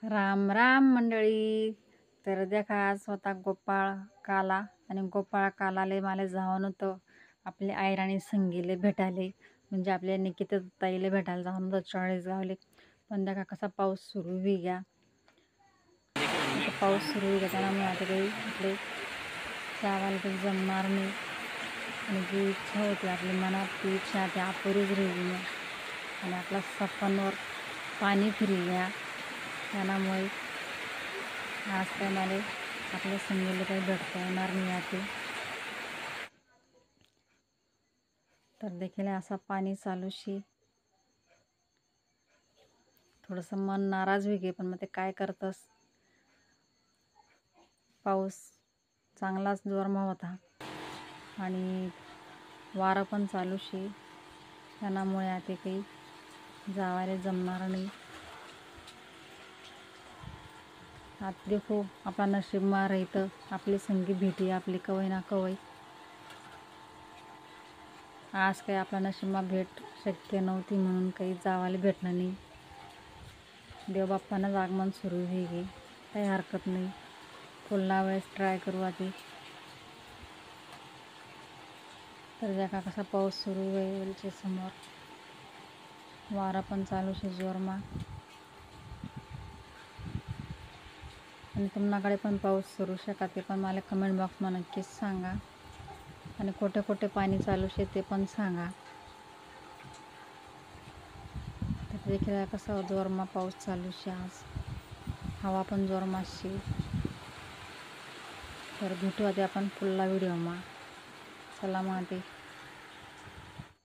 राम राम मंडळी. तर देखा आज होता गोपाळ काला आणि गोपाळ कालाले मला जाऊन होतं आपले आयराणी संगीले भेटायले, म्हणजे आपल्या निकिता ताईले भेटायला जाऊन होतं चाळीसगावले. पण देखा कसा पाऊस सुरू होई गया. पाऊस सुरू होई गया त्यामुळे आता काही आपले जावायला काही जमणार नाही. आणि जी इच्छा होती आपली मनात ती इच्छा त्या अपुरीच राहिली नाही. आणि आपला सपनवर पाणी फिरी गया. त्यामुळे आज काय मला आपल्या संगीला काही भेटता येणार नाही आहे. तर देखील असा पाणी चालूशी थोडंसं मन नाराज होई गे, पण मग ते काय करतस. पाऊस चांगलाच जोरमा होता आणि वारा पण चालूशी, त्यामुळे आता काही जावायला जमणार नाही. आता देखो आपला नशीब मार इथं आपली संगी भेटी आपली कवय ना कवय. आज काही आपला नशिबा भेट शक्य नव्हती म्हणून काही जावायला भेटलं नाही. देवबाप्पानंच आगमन सुरू होई गे, काही हरकत नाही. पुन्हा वेळेस ट्राय करू आधी. तर जगा कसा पाऊस सुरू होईल समोर, वारा पण चालू शे जोरमा. आणि तुमच्याकडे पण पाऊस सुरू शका ते पण मला कमेंट बॉक्समध्ये नक्कीच सांगा. आणि कुठे कुठे पाणी चालू शे ते पण सांगा. तर देखील कसा जोरमा पाऊस चालू शे, आज हवा पण जोरमा शे. तर भेटू आधी आपण पुढला व्हिडिओ मा. चला मग